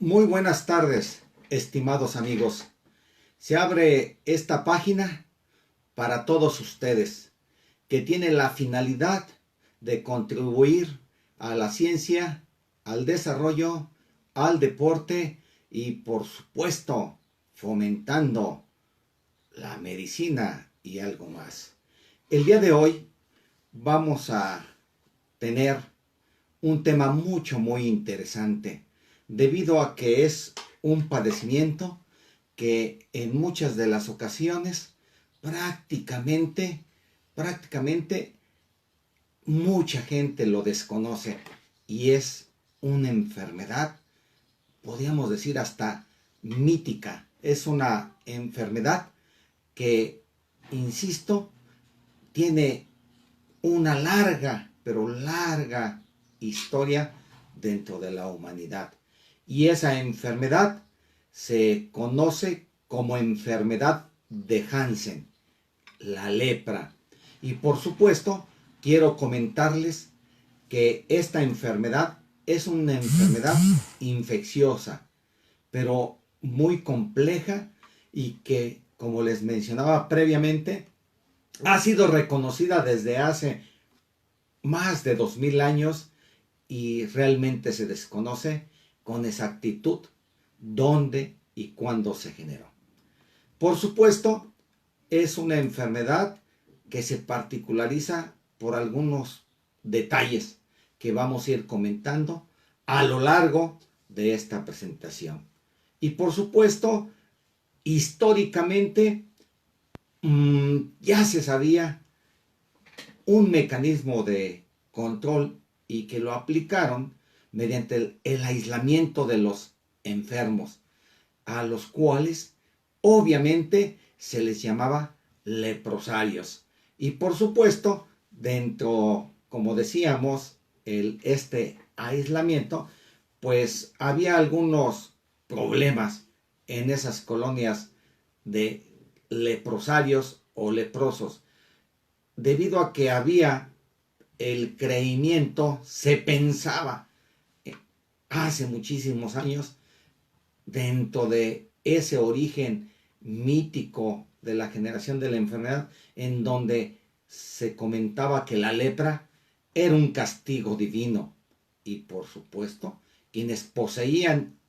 Muy buenas tardes, estimados amigos. Se abre esta página para todos ustedes, que tiene la finalidad de contribuir a la ciencia, al desarrollo, al deporte y, por supuesto, fomentando la medicina y algo más. El día de hoy vamos a tener un tema muy interesante, debido a que es un padecimiento que en muchas de las ocasiones prácticamente mucha gente lo desconoce, y es una enfermedad, podríamos decir hasta mítica. Es una enfermedad que, insisto, tiene una larga, pero larga historia dentro de la humanidad. Y esa enfermedad se conoce como enfermedad de Hansen, la lepra. Y por supuesto, quiero comentarles que esta enfermedad es una enfermedad infecciosa, pero muy compleja, y que, como les mencionaba previamente, ha sido reconocida desde hace más de 2000 años, y realmente se desconoce con exactitud dónde y cuándo se generó. Por supuesto, es una enfermedad que se particulariza por algunos detalles que vamos a ir comentando a lo largo de esta presentación. Y por supuesto, históricamente, ya se sabía un mecanismo de control, y que lo aplicaron mediante el aislamiento de los enfermos, a los cuales obviamente se les llamaba leprosarios. Y por supuesto, dentro, como decíamos, este aislamiento, pues había algunos problemas en esas colonias de leprosarios o leprosos, debido a que había el creimiento, se pensaba hace muchísimos años, dentro de ese origen mítico de la generación de la enfermedad, en donde se comentaba que la lepra era un castigo divino, y por supuesto, quienes poseían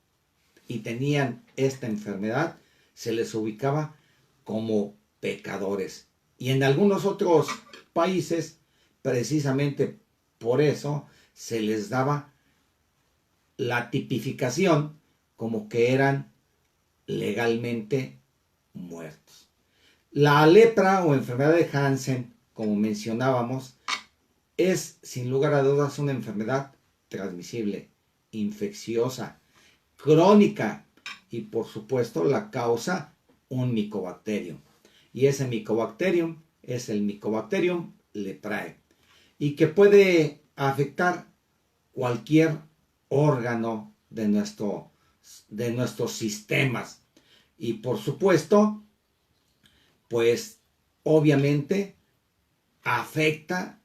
y tenían esta enfermedad se les ubicaba como pecadores. Y en algunos otros países, precisamente por eso, se les daba la tipificación como que eran legalmente muertos. La lepra o enfermedad de Hansen, como mencionábamos, es sin lugar a dudas una enfermedad transmisible, infecciosa, crónica, y por supuesto la causa un micobacterium. Y ese micobacterium es el Mycobacterium leprae, y que puede afectar cualquier órgano de nuestros sistemas. Y por supuesto, pues obviamente afecta,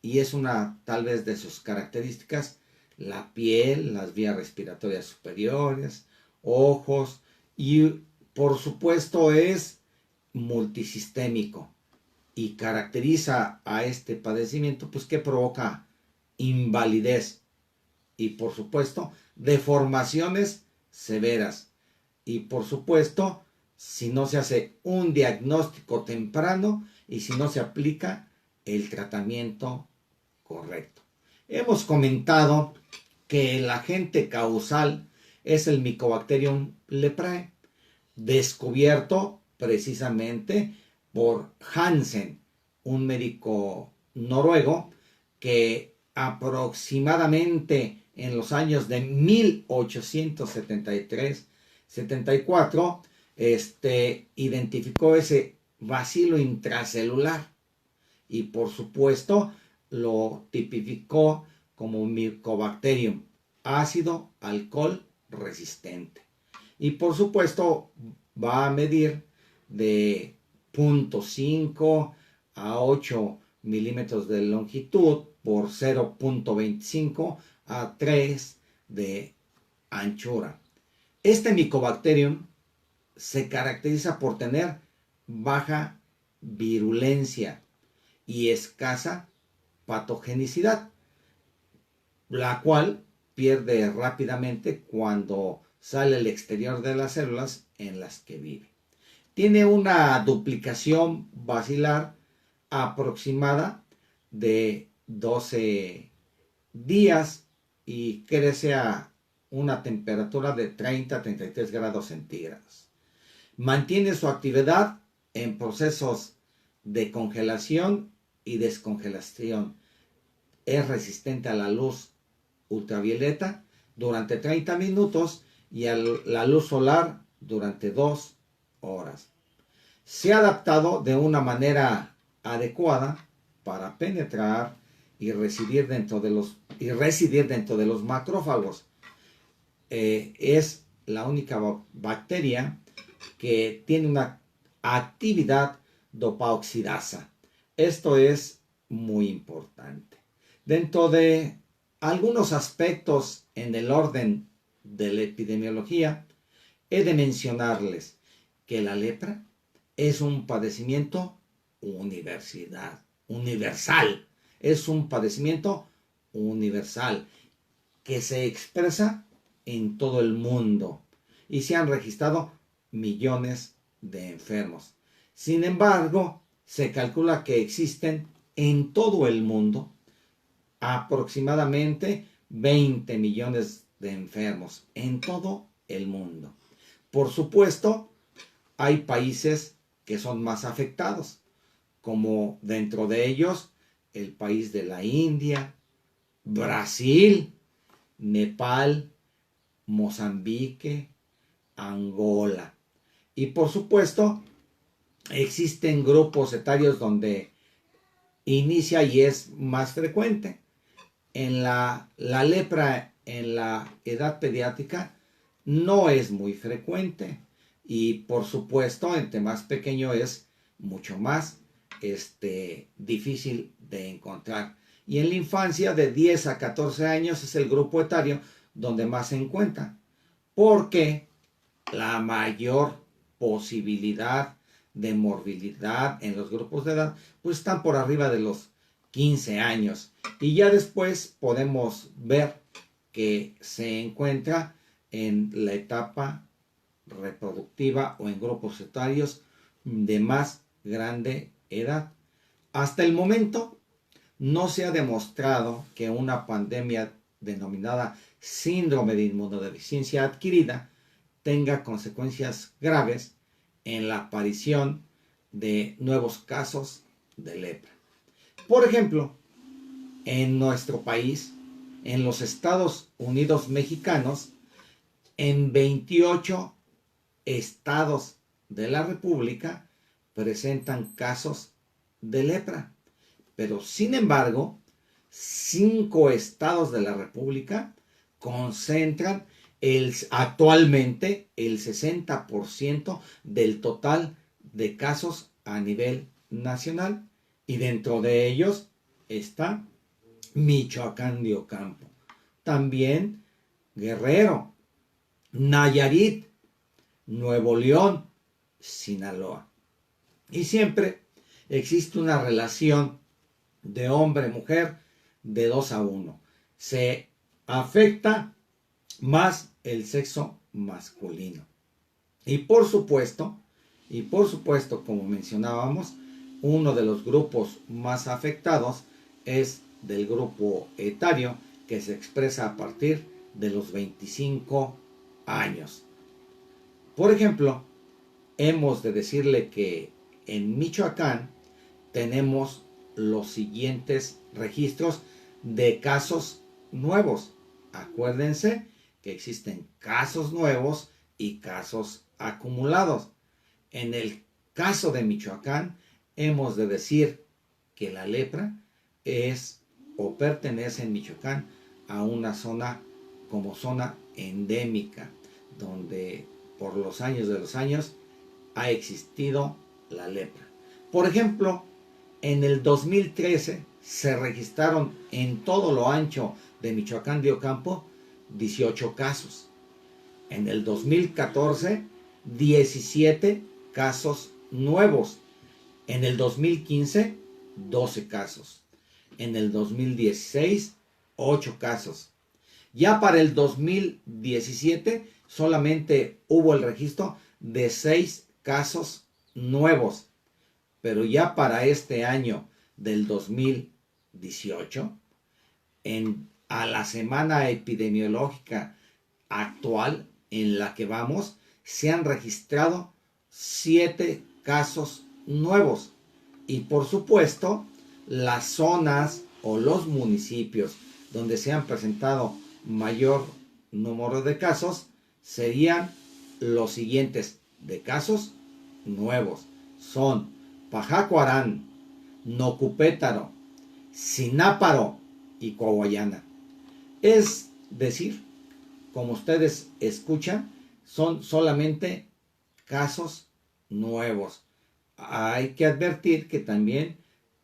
y es una tal vez de sus características, la piel, las vías respiratorias superiores, ojos, y por supuesto es multisistémico, y caracteriza a este padecimiento, pues que provoca invalidez y por supuesto deformaciones severas. Y por supuesto, si no se hace un diagnóstico temprano y si no se aplica el tratamiento correcto. Hemos comentado que el agente causal es el Mycobacterium leprae, descubierto precisamente por Hansen, un médico noruego que aproximadamente en los años de 1873-74 identificó ese bacilo intracelular, y por supuesto lo tipificó como Mycobacterium ácido alcohol resistente, y por supuesto va a medir de 0.5 a 8 milímetros de longitud por 0.25 a 3 de anchura. Este Mycobacterium se caracteriza por tener baja virulencia y escasa patogenicidad, la cual pierde rápidamente cuando sale al exterior de las células en las que vive. Tiene una duplicación basilar aproximada de 12 días y crece a una temperatura de 30 a 33 grados centígrados. Mantiene su actividad en procesos de congelación y descongelación. Es resistente a la luz ultravioleta durante 30 minutos y a la luz solar durante 2 horas. Se ha adaptado de una manera adecuada para penetrar y residir dentro de los macrófagos. Es la única bacteria que tiene una actividad dopaoxidasa. Esto es muy importante. Dentro de algunos aspectos en el orden de la epidemiología, he de mencionarles que la lepra es un padecimiento universal. Es un padecimiento universal que se expresa en todo el mundo y se han registrado millones de enfermos. Sin embargo, se calcula que existen en todo el mundo aproximadamente 20 millones de enfermos en todo el mundo. Por supuesto, hay países que son más afectados, como dentro de ellos el país de la India, Brasil, Nepal, Mozambique, Angola. Y por supuesto, existen grupos etarios donde inicia y es más frecuente. En la lepra en la edad pediátrica no es muy frecuente y por supuesto entre más pequeño es mucho más difícil de encontrar. Y en la infancia de 10 a 14 años es el grupo etario donde más se encuentra, porque la mayor posibilidad de morbilidad en los grupos de edad pues están por arriba de los 15 años y ya después podemos ver que se encuentra en la etapa reproductiva o en grupos etarios de más grande edad. Hasta el momento no se ha demostrado que una pandemia denominada síndrome de inmunodeficiencia adquirida tenga consecuencias graves en la aparición de nuevos casos de lepra. Por ejemplo, en nuestro país, en los Estados Unidos mexicanos, en 28 estados de la República presentan casos de lepra. Pero sin embargo, 5 estados de la República concentran actualmente el 60% del total de casos a nivel nacional. Y dentro de ellos está Michoacán de Ocampo. También Guerrero, Nayarit, Nuevo León, Sinaloa. Y siempre existe una relación de hombre-mujer de 2-1. Se afecta más el sexo masculino. Y por supuesto, como mencionábamos, uno de los grupos más afectados es del grupo etario que se expresa a partir de los 25 años. Por ejemplo, hemos de decirle que en Michoacán tenemos los siguientes registros de casos nuevos. Acuérdense que existen casos nuevos y casos acumulados. En el caso de Michoacán, hemos de decir que la lepra es o pertenece en Michoacán a una zona como zona endémica, donde por los años de los años ha existido la lepra. Por ejemplo, en el 2013 se registraron en todo lo ancho de Michoacán de Ocampo 18 casos. En el 2014, 17 casos nuevos. En el 2015, 12 casos. En el 2016, 8 casos. Ya para el 2017 solamente hubo el registro de 6 casos nuevos. Pero ya para este año del 2018, a la semana epidemiológica actual en la que vamos, se han registrado 7 casos nuevos. Y por supuesto, las zonas o los municipios donde se han presentado mayor número de casos serían los siguientes de casos nuevos. Son Pajacuarán, Nocupétaro, Sináparo y Coahuayana. Es decir, como ustedes escuchan, son solamente casos nuevos. Hay que advertir que también,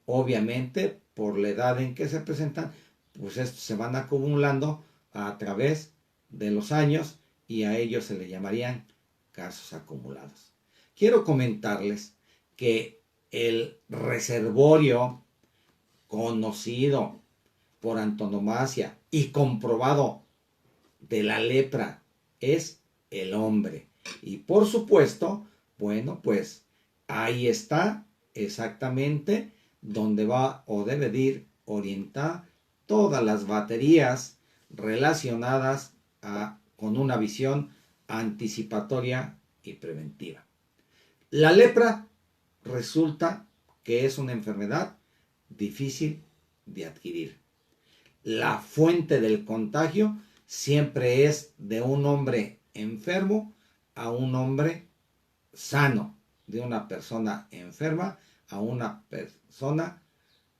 obviamente, por la edad en que se presentan, pues estos se van acumulando a través de los años y a ellos se le llamarían casos acumulados. Quiero comentarles que el reservorio conocido por antonomasia y comprobado de la lepra es el hombre. Y por supuesto, bueno, pues ahí está exactamente donde va o debe de ir orientar todas las baterías relacionadas con una visión anticipatoria y preventiva. La lepra resulta que es una enfermedad difícil de adquirir. La fuente del contagio siempre es de un hombre enfermo a un hombre sano, de una persona enferma a una persona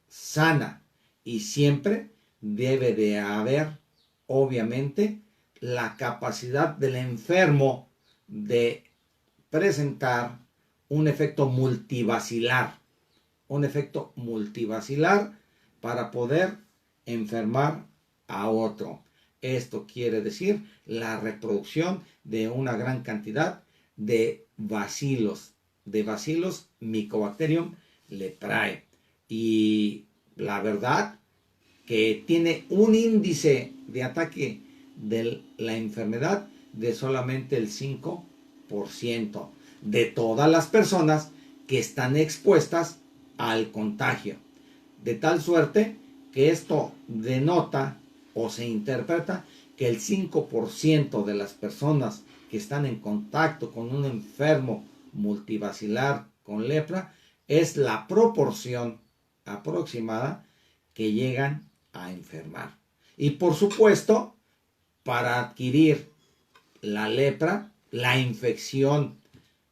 sana. Y siempre debe de haber, obviamente, la capacidad del enfermo de presentar un efecto multivacilar para poder enfermar a otro. Esto quiere decir la reproducción de una gran cantidad de bacilos Mycobacterium leprae. Y la verdad que tiene un índice de ataque de la enfermedad de solamente el 5% de todas las personas que están expuestas al contagio. De tal suerte que esto denota o se interpreta que el 5% de las personas que están en contacto con un enfermo multivacilar con lepra es la proporción aproximada que llegan a enfermar. Y por supuesto, para adquirir la lepra, la infección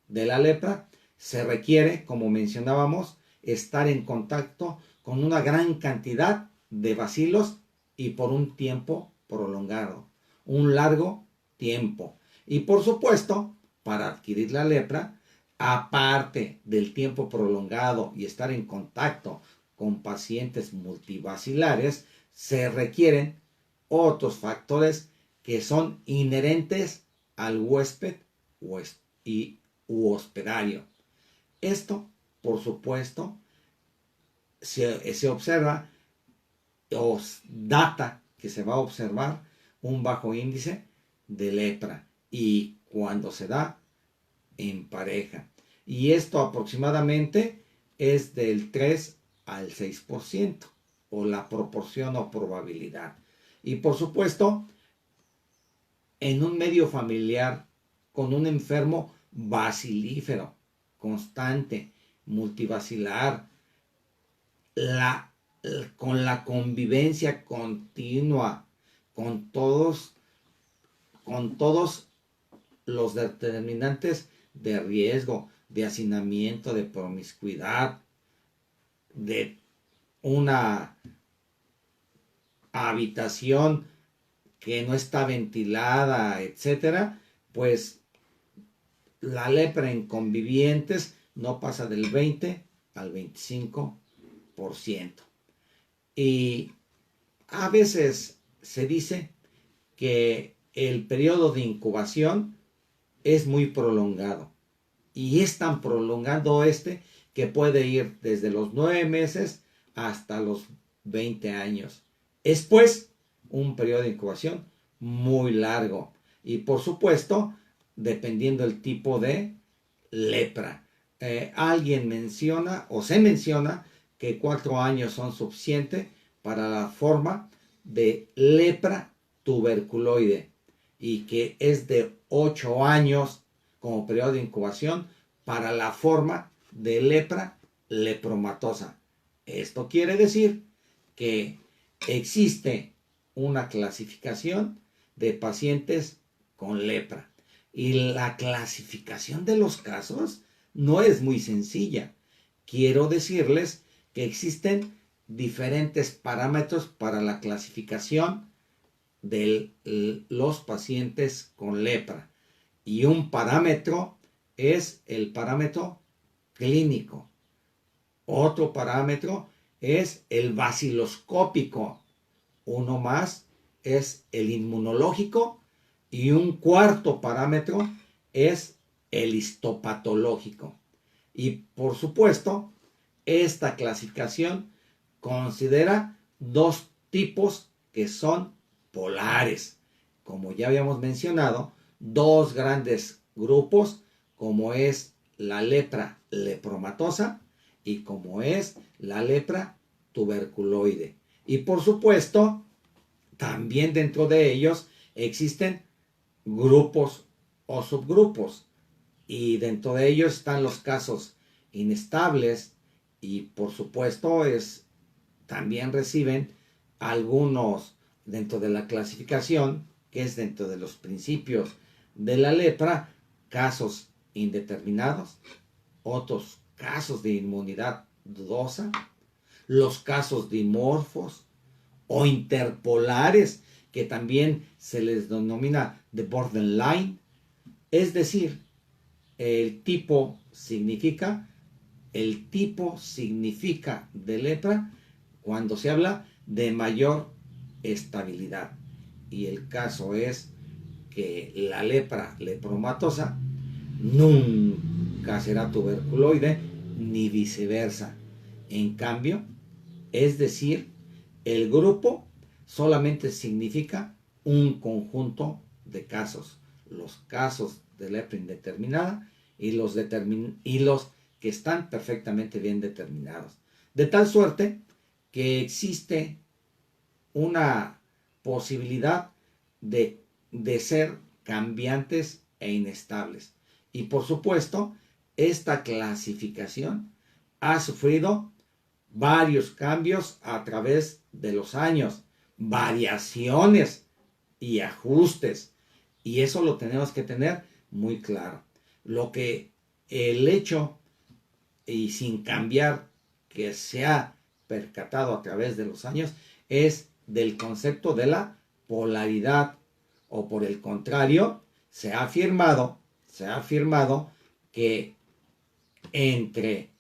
de la lepra, se requiere, como mencionábamos, estar en contacto con una gran cantidad de bacilos y por un tiempo prolongado, un largo tiempo. Y por supuesto, para adquirir la lepra, aparte del tiempo prolongado y estar en contacto con pacientes multivacilares, se requieren otros factores que son inherentes al huésped u hospedario. Esto, por supuesto, se observa o data que se va a observar un bajo índice de lepra y cuando se da en pareja. Y esto aproximadamente es del 3 al 6% o la proporción o probabilidad. Y por supuesto, en un medio familiar con un enfermo bacilífero, constante, multivacilar, con la convivencia continua con todos los determinantes de riesgo, de hacinamiento, de promiscuidad, de una habitación que no está ventilada, etcétera, pues la lepra en convivientes no pasa del 20 al 25%. Y a veces se dice que el periodo de incubación es muy prolongado. Y es tan prolongado que puede ir desde los 9 meses hasta los 20 años. Es pues un periodo de incubación muy largo. Y por supuesto, dependiendo del tipo de lepra. Alguien menciona o se menciona que 4 años son suficientes para la forma de lepra tuberculoide y que es de 8 años como periodo de incubación para la forma de lepra lepromatosa. Esto quiere decir que existe una clasificación de pacientes con lepra. Y la clasificación de los casos no es muy sencilla. Quiero decirles que existen diferentes parámetros para la clasificación de los pacientes con lepra. Y un parámetro es el parámetro clínico. Otro parámetro es el baciloscópico. Uno más es el inmunológico. Y un cuarto parámetro es el histopatológico. Y por supuesto, esta clasificación considera dos tipos que son polares. Como ya habíamos mencionado, dos grandes grupos, como es la lepra lepromatosa y como es la lepra tuberculoide. Y por supuesto, también dentro de ellos existen grupos o subgrupos. Y dentro de ellos están los casos inestables y por supuesto también reciben algunos dentro de la clasificación, que es dentro de los principios de la lepra, casos indeterminados, otros casos de inmunidad dudosa, los casos dimorfos o interpolares, que también se les denomina de borderline, es decir, el tipo significa de lepra cuando se habla de mayor estabilidad. Y el caso es que la lepra lepromatosa nunca será tuberculoide ni viceversa. En cambio, es decir, el grupo solamente significa un conjunto de casos. Los casos de lepra indeterminada y los que están perfectamente bien determinados. De tal suerte que existe una posibilidad de ser cambiantes e inestables. Y por supuesto, esta clasificación ha sufrido varios cambios a través de los años, variaciones y ajustes. Y eso lo tenemos que tener muy claro. Lo que el hecho, y sin cambiar, que se ha percatado a través de los años, es del concepto de la polaridad. O por el contrario, se ha afirmado que entre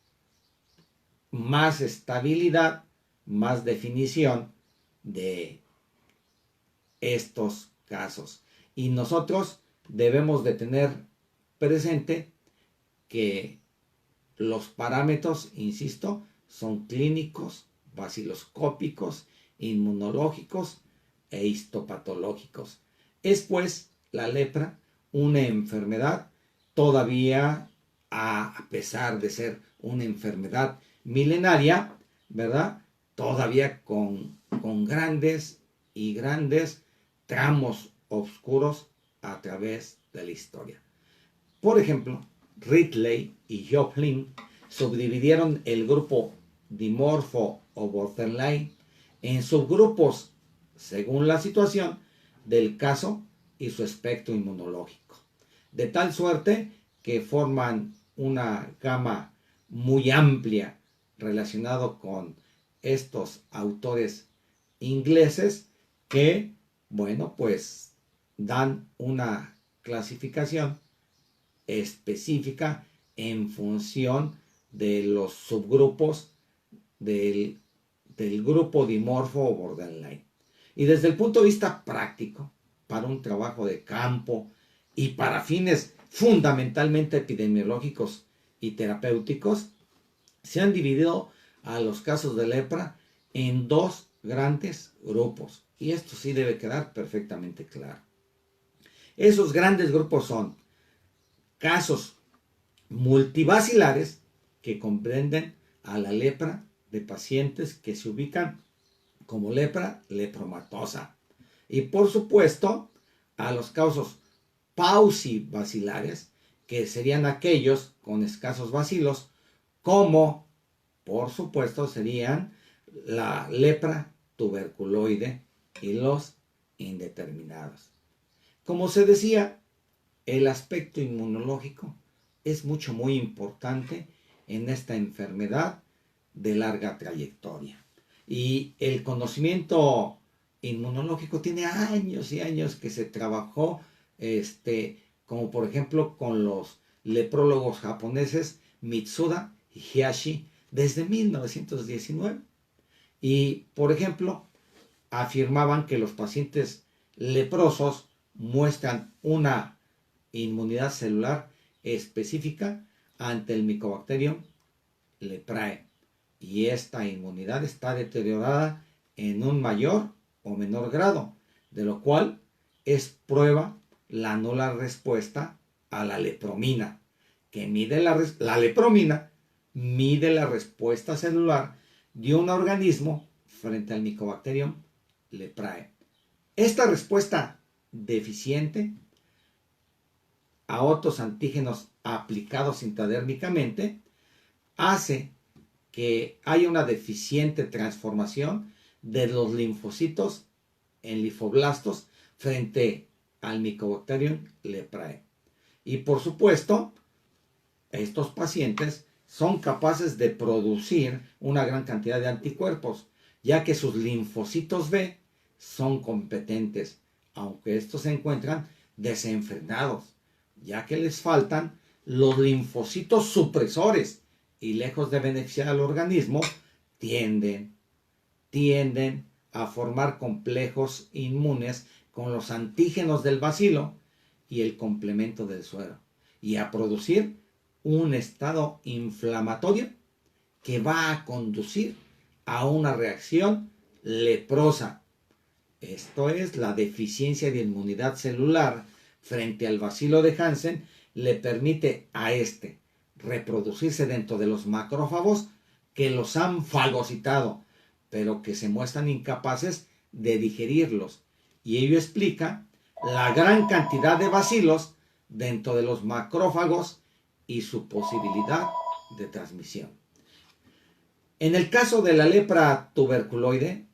más estabilidad, más definición de estos casos. Y nosotros debemos de tener presente que los parámetros, insisto, son clínicos, baciloscópicos, inmunológicos e histopatológicos. Es pues la lepra una enfermedad todavía, a pesar de ser una enfermedad milenaria, ¿verdad? Todavía con grandes y grandes tramos oscuros a través de la historia. Por ejemplo, Ridley y Joplin subdividieron el grupo dimorfo o borderline en subgrupos según la situación del caso y su espectro inmunológico, de tal suerte que forman una gama muy amplia relacionado con estos autores ingleses que, bueno, pues dan una clasificación específica en función de los subgrupos del grupo dimorfo o borderline. Y desde el punto de vista práctico, para un trabajo de campo y para fines fundamentalmente epidemiológicos y terapéuticos, se han dividido a los casos de lepra en dos grandes grupos. Y esto sí debe quedar perfectamente claro. Esos grandes grupos son casos multibacilares, que comprenden a la lepra de pacientes que se ubican como lepra lepromatosa. Y por supuesto, a los casos paucibacilares, que serían aquellos con escasos bacilos, como por supuesto serían la lepra tuberculoide y los indeterminados. Como se decía, el aspecto inmunológico es muy importante en esta enfermedad de larga trayectoria. Y el conocimiento inmunológico tiene años y años que se trabajó, como por ejemplo con los leprólogos japoneses Mitsuda y Hiyashi desde 1919. Y por ejemplo, afirmaban que los pacientes leprosos muestran una inmunidad celular específica ante el Mycobacterium leprae, y esta inmunidad está deteriorada en un mayor o menor grado, de lo cual es prueba la nula respuesta a la lepromina, que mide la lepromina mide la respuesta celular de un organismo frente al Mycobacterium leprae. Esta respuesta deficiente a otros antígenos aplicados intradérmicamente hace que haya una deficiente transformación de los linfocitos en linfoblastos frente al Mycobacterium leprae. Y por supuesto, estos pacientes son capaces de producir una gran cantidad de anticuerpos, ya que sus linfocitos B son competentes, aunque estos se encuentran desenfrenados, ya que les faltan los linfocitos supresores, y lejos de beneficiar al organismo, tienden a formar complejos inmunes con los antígenos del bacilo y el complemento del suero, y a producir un estado inflamatorio que va a conducir a una reacción leprosa. Esto es, la deficiencia de inmunidad celular frente al bacilo de Hansen le permite a este reproducirse dentro de los macrófagos que los han fagocitado, pero que se muestran incapaces de digerirlos. Y ello explica la gran cantidad de bacilos dentro de los macrófagos y su posibilidad de transmisión. En el caso de la lepra tuberculoide,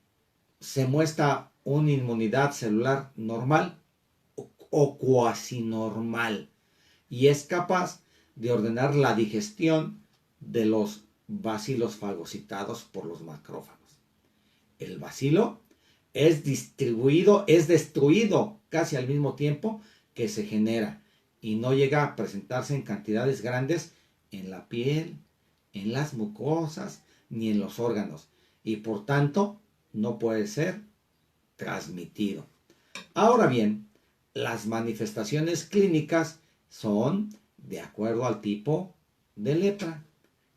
se muestra una inmunidad celular normal o cuasi normal, y es capaz de ordenar la digestión de los bacilos fagocitados por los macrófagos. El bacilo es destruido casi al mismo tiempo que se genera, y no llega a presentarse en cantidades grandes en la piel, en las mucosas, ni en los órganos, y por tanto no puede ser transmitido. Ahora bien, las manifestaciones clínicas son de acuerdo al tipo de lepra,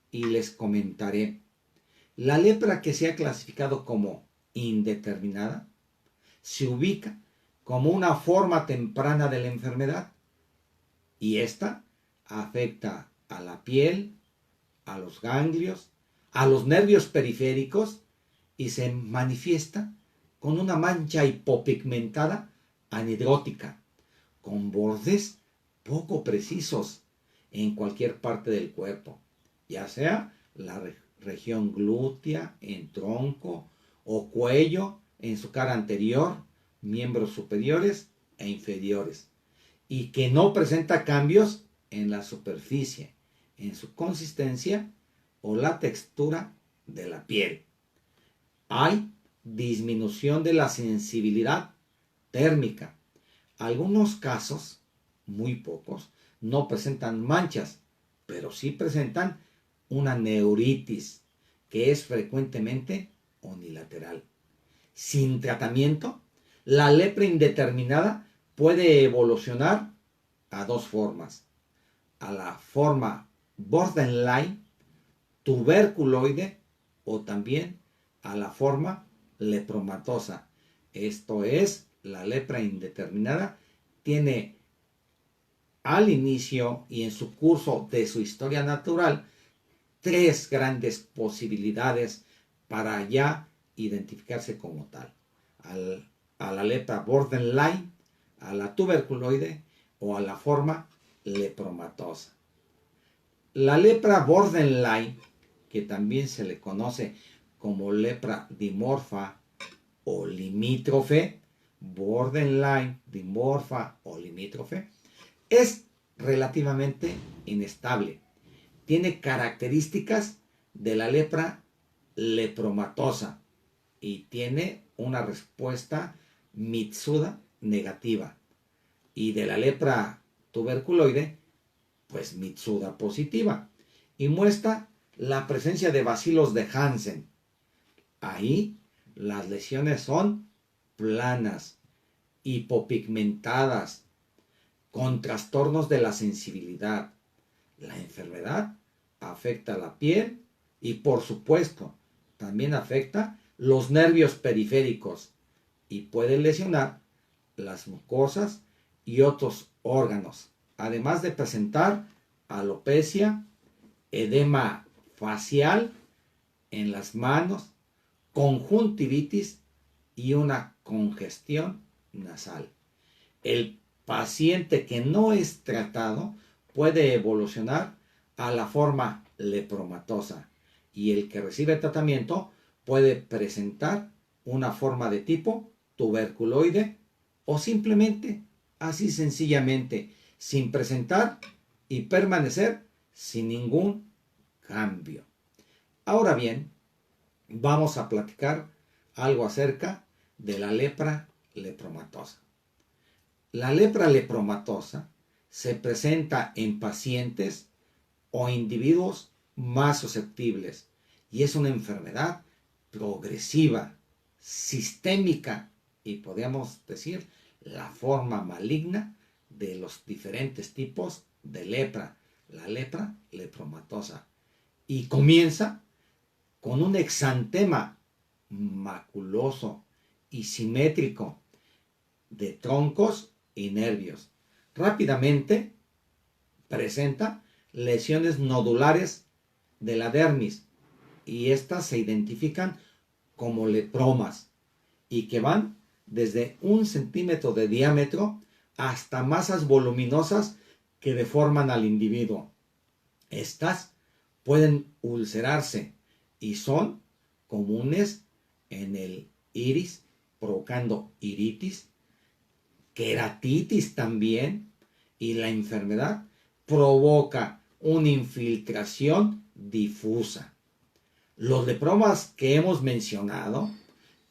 y les comentaré. La lepra que se ha clasificado como indeterminada se ubica como una forma temprana de la enfermedad, y esta afecta a la piel, a los ganglios, a los nervios periféricos, y se manifiesta con una mancha hipopigmentada anidrótica, con bordes poco precisos en cualquier parte del cuerpo, ya sea la región glútea, en tronco o cuello, en su cara anterior, miembros superiores e inferiores, y que no presenta cambios en la superficie, en su consistencia o la textura de la piel. Hay disminución de la sensibilidad térmica. Algunos casos, muy pocos, no presentan manchas, pero sí presentan una neuritis, que es frecuentemente unilateral. Sin tratamiento, la lepra indeterminada puede evolucionar a dos formas: a la forma borderline, tuberculoide, o también a la forma lepromatosa. Esto es, la lepra indeterminada tiene al inicio y en su curso de su historia natural tres grandes posibilidades para ya identificarse como tal: a la lepra borderline, a la tuberculoide o a la forma lepromatosa. La lepra borderline, que también se le conoce como lepra dimorfa o limítrofe, borderline, dimorfa o limítrofe, es relativamente inestable. Tiene características de la lepra lepromatosa y tiene una respuesta mitsuda negativa. Y de la lepra tuberculoide, pues mitsuda positiva. Y muestra la presencia de bacilos de Hansen. Ahí las lesiones son planas, hipopigmentadas, con trastornos de la sensibilidad. La enfermedad afecta la piel y, por supuesto, también afecta los nervios periféricos y puede lesionar las mucosas y otros órganos, además de presentar alopecia, edema facial en las manos, conjuntivitis y una congestión nasal. El paciente que no es tratado puede evolucionar a la forma lepromatosa y el que recibe tratamiento puede presentar una forma de tipo tuberculoide o simplemente, así sencillamente, sin presentar y permanecer sin ningún cambio. Ahora bien, vamos a platicar algo acerca de la lepra lepromatosa. La lepra lepromatosa se presenta en pacientes o individuos más susceptibles y es una enfermedad progresiva, sistémica y podríamos decir la forma maligna de los diferentes tipos de lepra, la lepra lepromatosa. Y comienza con un exantema maculoso y simétrico de troncos y nervios. Rápidamente presenta lesiones nodulares de la dermis y estas se identifican como lepromas y que van desde 1 centímetro de diámetro hasta masas voluminosas que deforman al individuo. Estas pueden ulcerarse y son comunes en el iris, provocando iritis, queratitis también, y la enfermedad provoca una infiltración difusa. Los lepromas que hemos mencionado,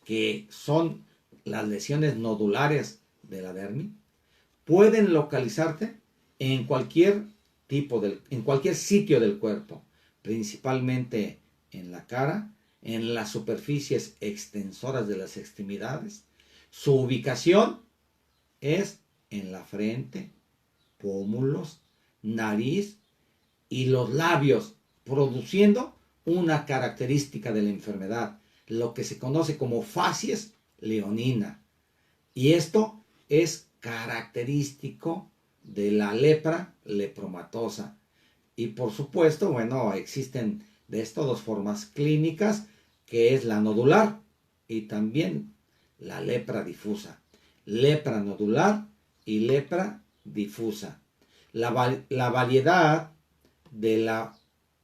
que son las lesiones nodulares de la dermis, pueden localizarte en cualquier en cualquier sitio del cuerpo, principalmente en la cara, en las superficies extensoras de las extremidades. Su ubicación es en la frente, pómulos, nariz y los labios, produciendo una característica de la enfermedad, lo que se conoce como facies leonina. Y esto es característico de la lepra lepromatosa. Y por supuesto, bueno, existen de estas dos formas clínicas, que es la nodular y también la lepra difusa. Lepra nodular y lepra difusa. La variedad de la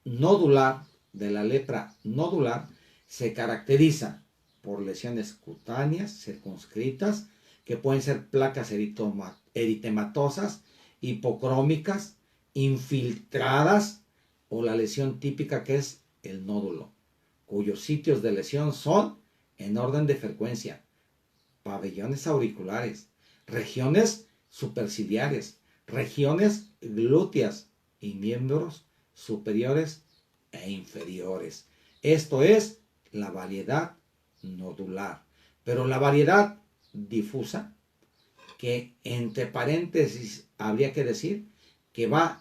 nodular, de la lepra nodular, se caracteriza por lesiones cutáneas circunscritas, que pueden ser placas eritematosas, hipocrómicas, infiltradas, o la lesión típica que es el nódulo, cuyos sitios de lesión son, en orden de frecuencia, pabellones auriculares, regiones superciliares, regiones glúteas y miembros superiores e inferiores. Esto es la variedad nodular. Pero la variedad difusa, que entre paréntesis habría que decir que va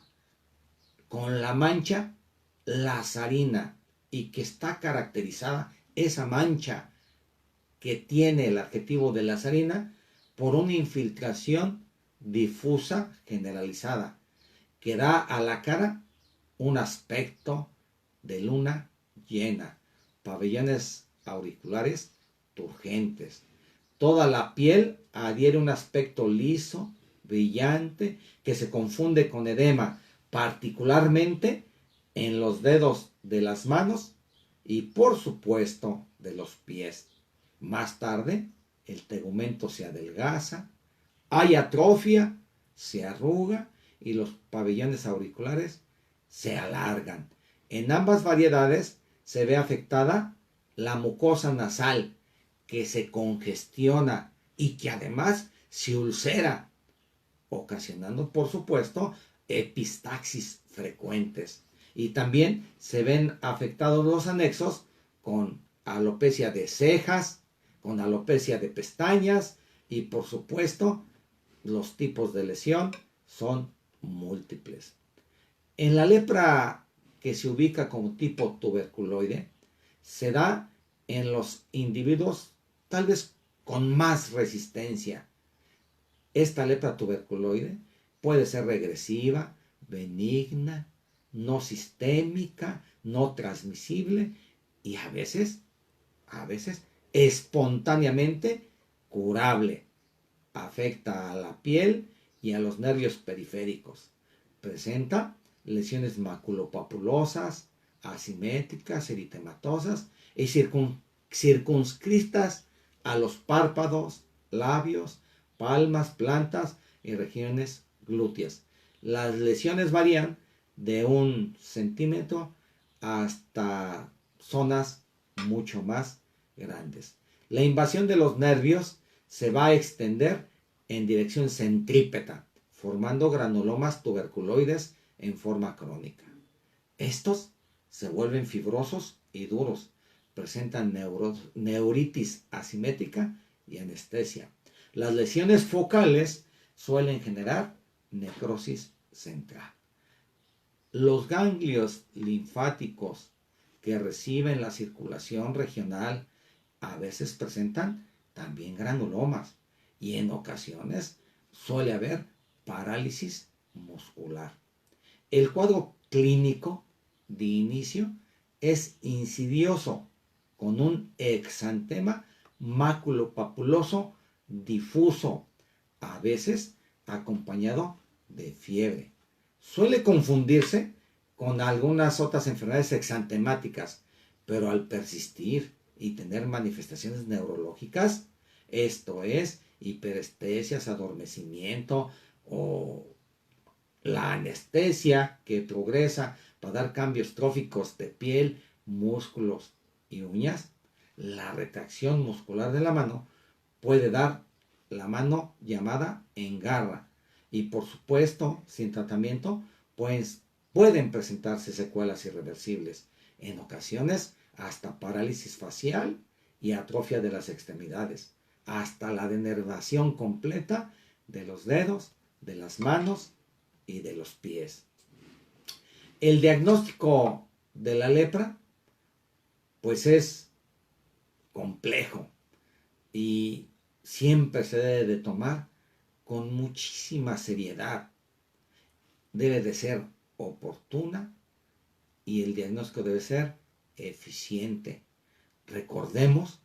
con la mancha lazarina y que está caracterizada esa mancha que tiene el adjetivo de lazarina por una infiltración difusa generalizada que da a la cara un aspecto de luna llena, pabellones auriculares turgentes. Toda la piel adhiere un aspecto liso, brillante, que se confunde con edema, particularmente en los dedos de las manos y por supuesto de los pies. Más tarde, el tegumento se adelgaza, hay atrofia, se arruga y los pabellones auriculares se alargan. En ambas variedades se ve afectada la mucosa nasal, que se congestiona y que además se ulcera, ocasionando por supuesto epistaxis frecuentes. Y también se ven afectados los anexos con alopecia de cejas, con alopecia de pestañas y por supuesto los tipos de lesión son múltiples. En la lepra que se ubica como tipo tuberculoide se da en los individuos tal vez con más resistencia. Esta lepra tuberculoide puede ser regresiva, benigna, no sistémica, no transmisible y a veces espontáneamente curable. Afecta a la piel y a los nervios periféricos. Presenta lesiones maculopapulosas, asimétricas, eritematosas y circunscritas a los párpados, labios, palmas, plantas y regiones glúteas. Las lesiones varían de 1 centímetro hasta zonas mucho más grandes. La invasión de los nervios se va a extender en dirección centrípeta, formando granulomas tuberculoides en forma crónica. Estos se vuelven fibrosos y duros, presentan neuritis asimétrica y anestesia. Las lesiones focales suelen generar necrosis central. Los ganglios linfáticos que reciben la circulación regional a veces presentan también granulomas y en ocasiones suele haber parálisis muscular. El cuadro clínico de inicio es insidioso con un exantema maculopapuloso difuso, a veces acompañado de fiebre. Suele confundirse con algunas otras enfermedades exantemáticas, pero al persistir y tener manifestaciones neurológicas, esto es hiperestesias, adormecimiento o la anestesia que progresa para dar cambios tróficos de piel, músculos y uñas, la retracción muscular de la mano puede dar la mano llamada engarra y por supuesto sin tratamiento pueden presentarse secuelas irreversibles, en ocasiones hasta parálisis facial y atrofia de las extremidades, hasta la denervación completa de los dedos, de las manos y de los pies. El diagnóstico de la lepra pues es complejo y siempre se debe de tomar con muchísima seriedad. Debe de ser oportuna y el diagnóstico debe ser eficiente. Recordemos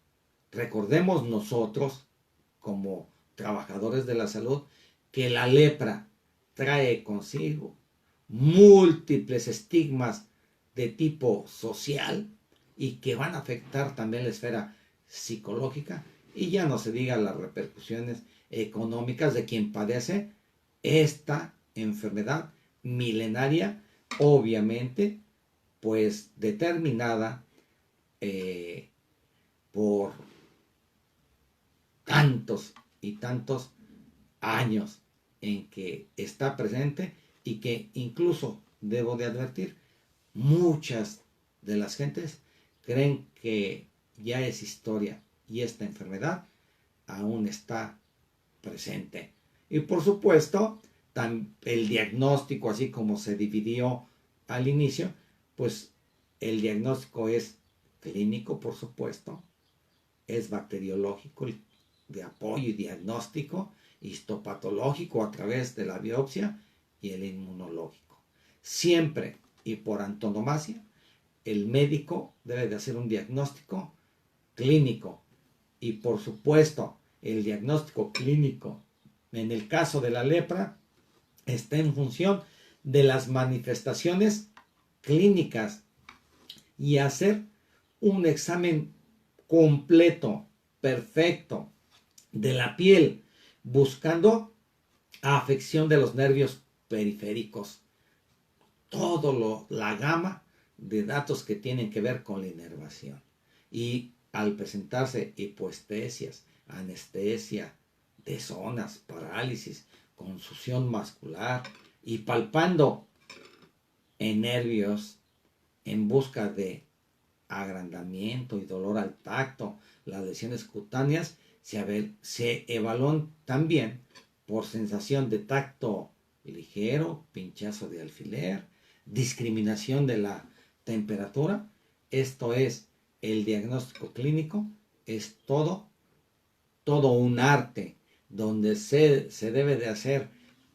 nosotros como trabajadores de la salud que la lepra trae consigo múltiples estigmas de tipo social y que van a afectar también la esfera psicológica y ya no se diga las repercusiones económicas de quien padece esta enfermedad milenaria, obviamente pues determinada por tantos y tantos años en que está presente y que incluso, debo de advertir, muchas de las gentes creen que ya es historia y esta enfermedad aún está presente. Y por supuesto, el diagnóstico, así como se dividió al inicio, pues el diagnóstico es clínico, por supuesto, es bacteriológico, de apoyo y diagnóstico, histopatológico a través de la biopsia y el inmunológico. Siempre y por antonomasia, el médico debe de hacer un diagnóstico clínico y por supuesto el diagnóstico clínico en el caso de la lepra está en función de las manifestaciones clínicas y hacer un examen completo, perfecto de la piel, buscando afección de los nervios periféricos, la gama de datos que tienen que ver con la inervación. Y al presentarse hipoestesias, anestesia de zonas, parálisis, confusión muscular y palpando en nervios en busca de agrandamiento y dolor al tacto, las lesiones cutáneas se evalúan también por sensación de tacto ligero, pinchazo de alfiler, discriminación de la temperatura. Esto es el diagnóstico clínico, es todo un arte donde se debe de hacer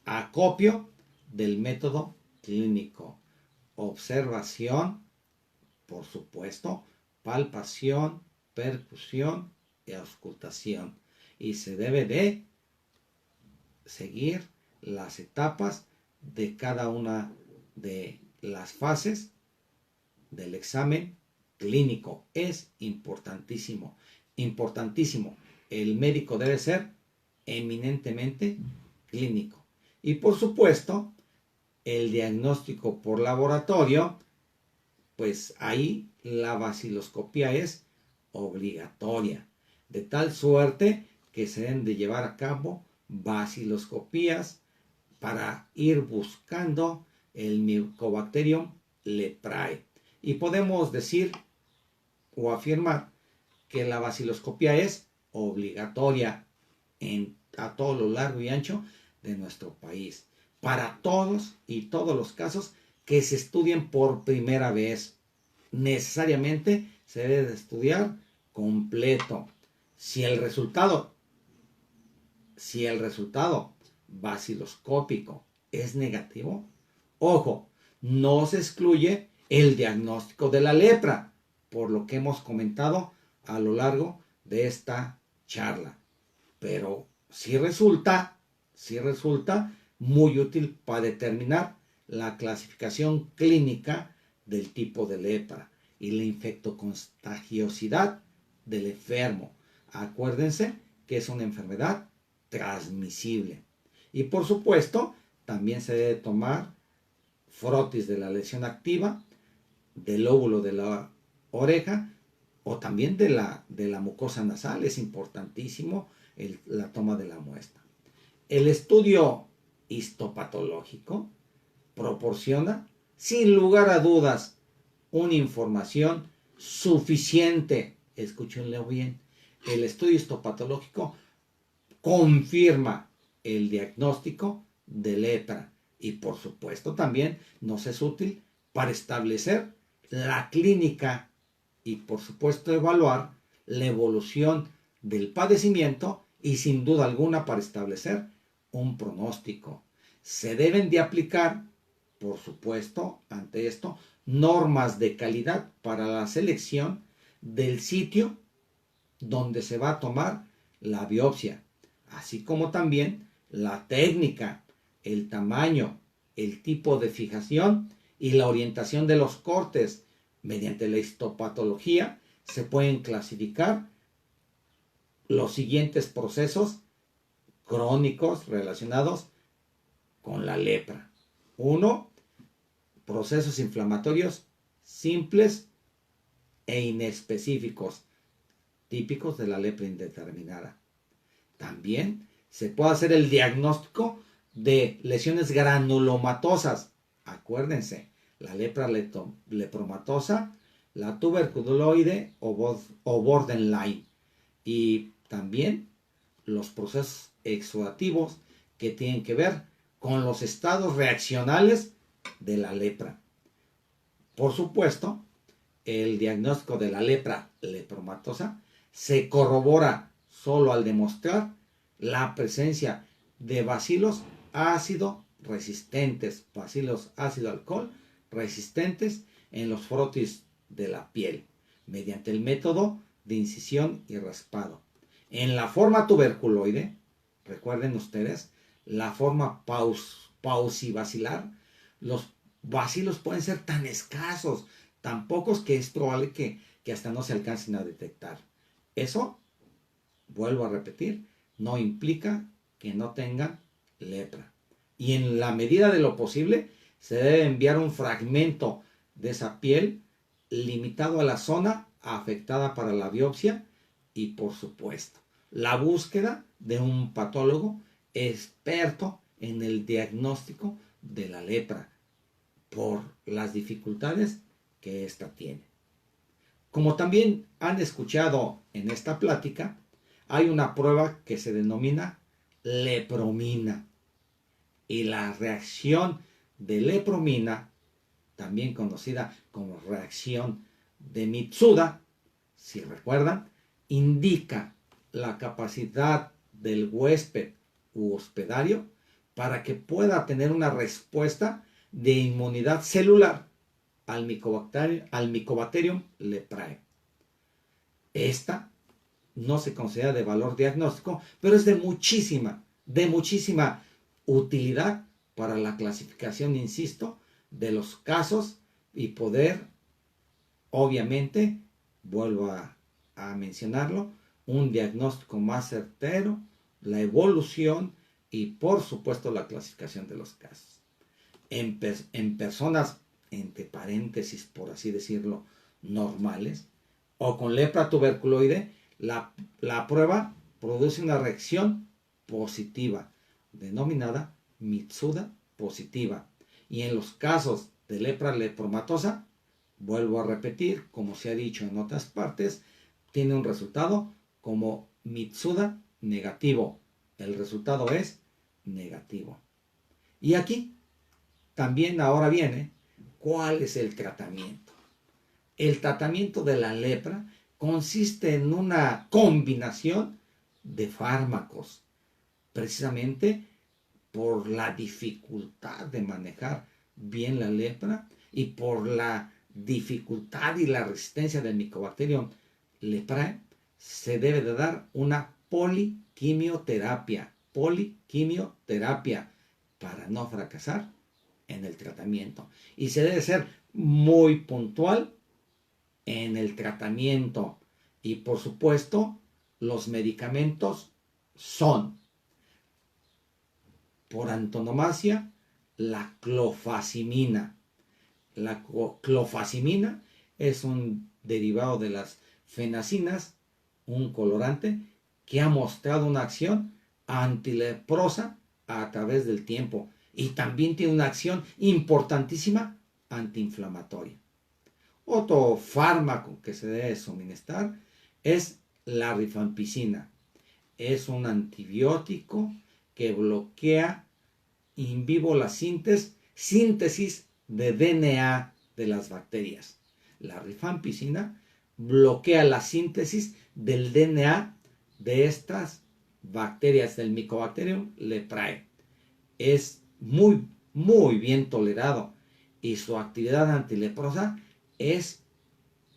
acopio del método clínico. Observación, por supuesto, palpación, percusión y auscultación. Y se debe de seguir las etapas de cada una de las fases del examen clínico. Es importantísimo, importantísimo. El médico debe ser eminentemente clínico. Y por supuesto, el diagnóstico por laboratorio, pues ahí la baciloscopía es obligatoria, de tal suerte que se deben de llevar a cabo baciloscopías para ir buscando el Mycobacterium leprae. Y podemos decir o afirmar que la baciloscopía es obligatoria a todo lo largo y ancho de nuestro país, para todos y todos los casos que se estudien por primera vez. Necesariamente se debe de estudiar completo. Si el resultado baciloscópico es negativo, ojo, no se excluye el diagnóstico de la lepra, por lo que hemos comentado a lo largo de esta charla. Pero sí resulta muy útil para determinar la clasificación clínica del tipo de lepra y la infectocontagiosidad del enfermo. Acuérdense que es una enfermedad transmisible. Y por supuesto, también se debe tomar frotis de la lesión activa, del lóbulo de la oreja o también de la mucosa nasal. Es importantísimo la toma de la muestra. El estudio histopatológico proporciona, sin lugar a dudas, una información suficiente. Escúchenlo bien. El estudio histopatológico confirma el diagnóstico de lepra y por supuesto también nos es útil para establecer la clínica y por supuesto evaluar la evolución del padecimiento y sin duda alguna para establecer un pronóstico. Se deben de aplicar, por supuesto, ante esto, normas de calidad para la selección del sitio donde se va a tomar la biopsia, así como también la técnica, el tamaño, el tipo de fijación y la orientación de los cortes. Mediante la histopatología se pueden clasificar los siguientes procesos crónicos relacionados con la lepra. 1. Procesos inflamatorios simples e inespecíficos, típicos de la lepra indeterminada. También se puede hacer el diagnóstico de lesiones granulomatosas. Acuérdense, la lepra lepromatosa, la tuberculoide o borderline. Y también los procesos exudativos que tienen que ver con los estados reaccionales de la lepra. Por supuesto, el diagnóstico de la lepra lepromatosa se corrobora solo al demostrar la presencia de bacilos ácido resistentes, bacilos ácido alcohol resistentes en los frotis de la piel, mediante el método de incisión y raspado. En la forma tuberculoide, recuerden ustedes, la forma paucibacilar, los bacilos pueden ser tan escasos, tan pocos, que es probable que hasta no se alcancen a detectar. Eso, vuelvo a repetir, no implica que no tengan lepra. Y en la medida de lo posible, se debe enviar un fragmento de esa piel limitado a la zona afectada para la biopsia y, por supuesto, la búsqueda de un patólogo experto en el diagnóstico de la lepra por las dificultades que ésta tiene. Como también han escuchado en esta plática, hay una prueba que se denomina lepromina. Y la reacción de lepromina, también conocida como reacción de Mitsuda, si recuerdan, indica la capacidad del huésped u hospedario para que pueda tener una respuesta de inmunidad celular al Mycobacterium leprae. Esta no se considera de valor diagnóstico, pero es de muchísima utilidad para la clasificación, insisto, de los casos y poder, obviamente, vuelvo a mencionarlo, un diagnóstico más certero, la evolución y, por supuesto, la clasificación de los casos. En personas, entre paréntesis, por así decirlo, normales, o con lepra tuberculoide, la prueba produce una reacción positiva, denominada Mitsuda positiva. Y en los casos de lepra lepromatosa, vuelvo a repetir, como se ha dicho en otras partes, tiene un resultado como Mitsuda negativo. El resultado es negativo. Y aquí también ahora viene, ¿cuál es el tratamiento? El tratamiento de la lepra consiste en una combinación de fármacos, precisamente por la dificultad de manejar bien la lepra y por la dificultad y la resistencia del Mycobacterium leprae, se debe de dar una poliquimioterapia para no fracasar en el tratamiento. Y se debe ser muy puntual en el tratamiento. Y por supuesto, los medicamentos son, por antonomasia, la clofazimina. La clofazimina es un derivado de las fenacinas, un colorante que ha mostrado una acción antileprosa a través del tiempo y también tiene una acción importantísima antiinflamatoria. Otro fármaco que se debe suministrar es la rifampicina. Es un antibiótico que bloquea in vivo la síntesis de DNA de las bacterias. La rifampicina bloquea la síntesis del DNA de estas bacterias del Mycobacterium leprae. Es muy bien tolerado y su actividad antileprosa es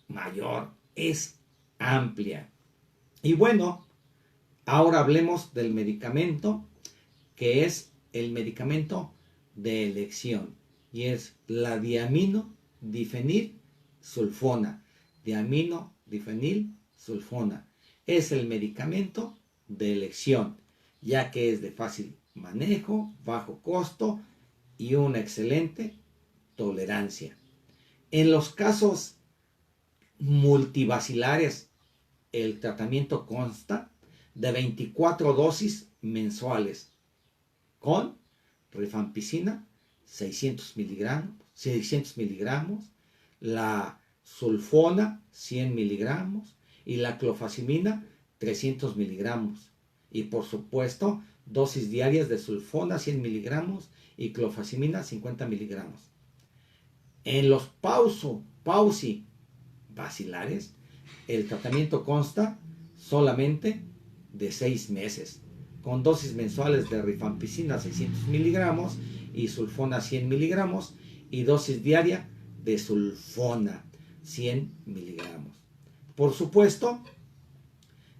mayor, es amplia. Y bueno, ahora hablemos del medicamento que es el medicamento de elección y es la diaminodifenilsulfona. Diaminodifenilsulfona es el medicamento de elección, ya que es de fácil manejo, bajo costo y una excelente tolerancia. En los casos multibacilares, el tratamiento consta de 24 dosis mensuales con rifampicina 600 miligramos, la sulfona 100 miligramos y la clofazimina 300 miligramos. Y por supuesto, dosis diarias de sulfona 100 miligramos y clofazimina 50 miligramos. En los pausi bacilares, el tratamiento consta solamente de 6 meses, con dosis mensuales de rifampicina 600 miligramos y sulfona 100 miligramos y dosis diaria de sulfona 100 miligramos. Por supuesto,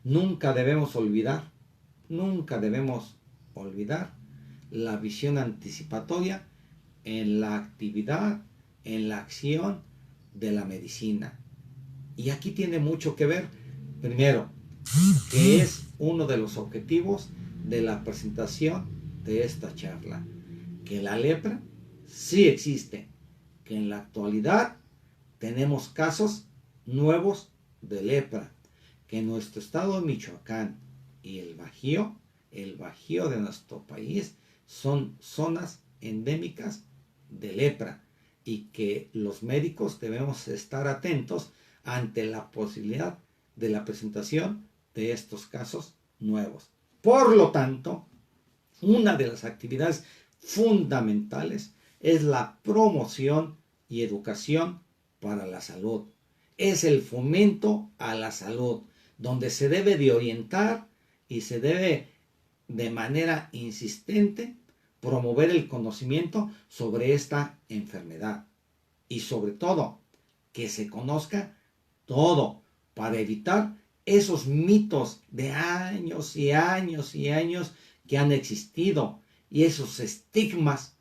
nunca debemos olvidar la visión anticipatoria en la actividad, en la acción de la medicina. Y aquí tiene mucho que ver, primero, que es uno de los objetivos de la presentación de esta charla, que la lepra sí existe, que en la actualidad tenemos casos nuevos de lepra, que en nuestro estado de Michoacán y el Bajío de nuestro país, son zonas endémicas de lepra y que los médicos debemos estar atentos ante la posibilidad de la presentación de estos casos nuevos. Por lo tanto, una de las actividades fundamentales es la promoción y educación para la salud. Es el fomento a la salud, donde se debe de orientar y se debe de manera insistente promover el conocimiento sobre esta enfermedad y sobre todo que se conozca todo para evitar esos mitos de años y años y años que han existido y esos estigmas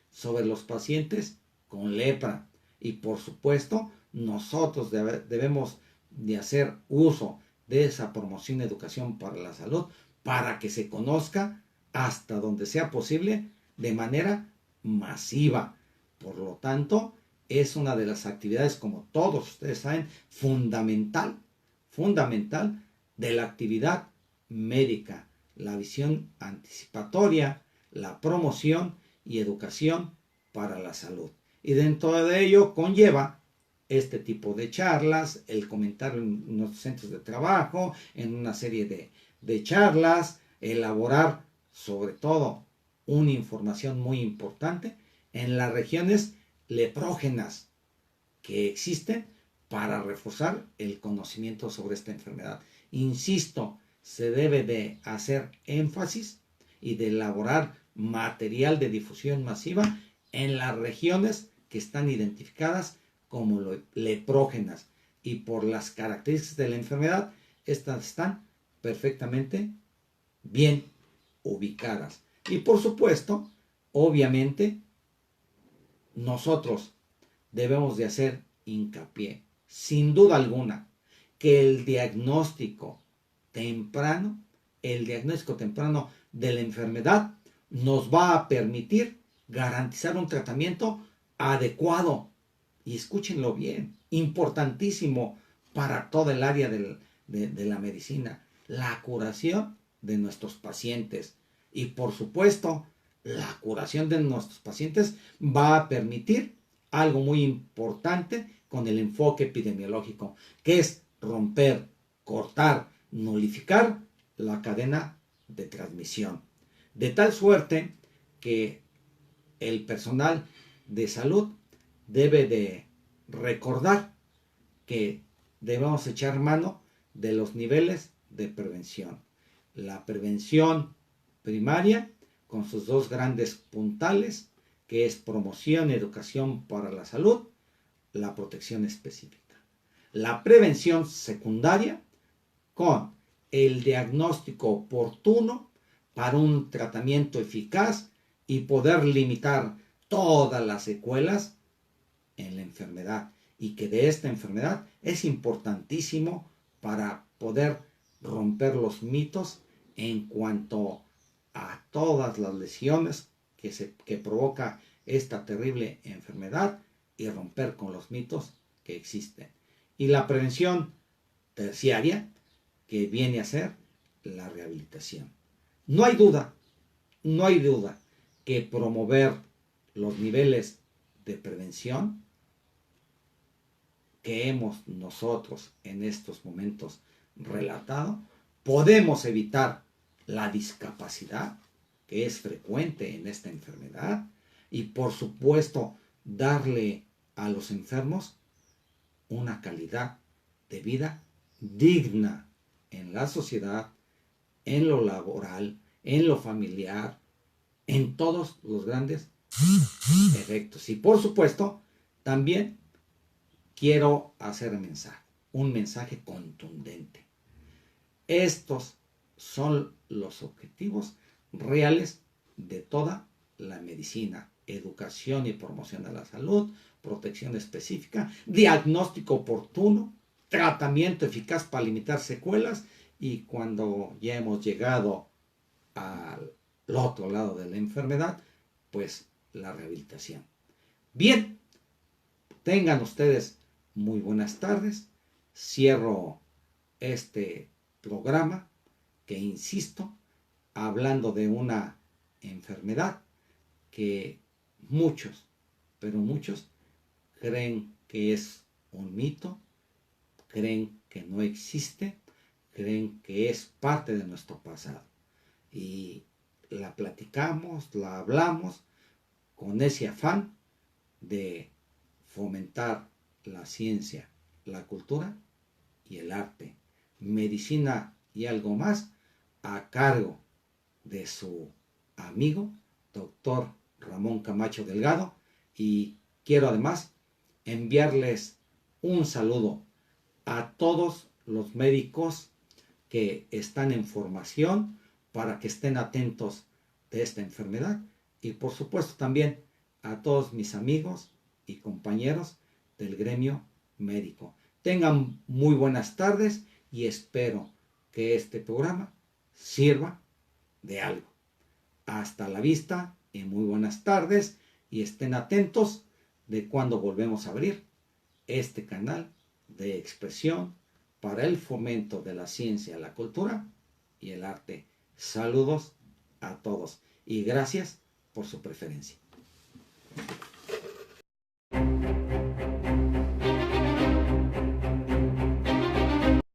sobre los pacientes con lepra. Y por supuesto, nosotros debemos de hacer uso de esa promoción y educación para la salud para que se conozca hasta donde sea posible de manera masiva. Por lo tanto, es una de las actividades, como todos ustedes saben, fundamental de la actividad médica, la visión anticipatoria, la promoción y educación para la salud. Y dentro de ello conlleva este tipo de charlas, el comentar en nuestros centros de trabajo, en una serie de charlas, elaborar sobre todo una información muy importante en las regiones leprógenas que existen para reforzar el conocimiento sobre esta enfermedad. Insisto, se debe de hacer énfasis y de elaborar material de difusión masiva en las regiones que están identificadas como leprógenas y por las características de la enfermedad, estas están perfectamente bien ubicadas. Y por supuesto, obviamente, nosotros debemos de hacer hincapié, sin duda alguna, que el diagnóstico temprano de la enfermedad nos va a permitir garantizar un tratamiento adecuado. Y escúchenlo bien, importantísimo para toda el área de la medicina, la curación de nuestros pacientes. Y por supuesto, la curación de nuestros pacientes va a permitir algo muy importante con el enfoque epidemiológico, que es romper, cortar, nulificar la cadena de transmisión. De tal suerte que el personal de salud debe de recordar que debemos echar mano de los niveles de prevención. La prevención primaria, con sus dos grandes puntales, que es promoción y educación para la salud, la protección específica. La prevención secundaria, con el diagnóstico oportuno para un tratamiento eficaz y poder limitar todas las secuelas en la enfermedad, y que de esta enfermedad es importantísimo para poder romper los mitos en cuanto a todas las lesiones que provoca esta terrible enfermedad y romper con los mitos que existen. Y la prevención terciaria, que viene a ser la rehabilitación. No hay duda que promover los niveles de prevención que hemos nosotros en estos momentos relatado, podemos evitar la discapacidad que es frecuente en esta enfermedad y por supuesto darle a los enfermos una calidad de vida digna en la sociedad, en lo laboral, en lo familiar, en todos los grandes efectos. Y por supuesto, también quiero hacer un mensaje contundente. Estos son los objetivos reales de toda la medicina: educación y promoción de la salud, protección específica, diagnóstico oportuno, tratamiento eficaz para limitar secuelas y cuando ya hemos llegado al otro lado de la enfermedad, pues la rehabilitación. Bien, tengan ustedes muy buenas tardes. Cierro este programa que, insisto, hablando de una enfermedad que muchos, pero muchos, creen que es un mito, creen que no existe, creen que es parte de nuestro pasado. Y la platicamos, la hablamos con ese afán de fomentar la ciencia, la cultura y el arte, medicina y algo más, a cargo de su amigo, doctor Ramón Camacho Delgado. Y quiero además enviarles un saludo a todos los médicos que están en formación para que estén atentos de esta enfermedad y por supuesto también a todos mis amigos y compañeros del gremio médico. Tengan muy buenas tardes y espero que este programa sirva de algo. Hasta la vista y muy buenas tardes, y estén atentos de cuando volvemos a abrir este canal de expresión para el fomento de la ciencia, la cultura y el arte. Saludos a todos y gracias por su preferencia.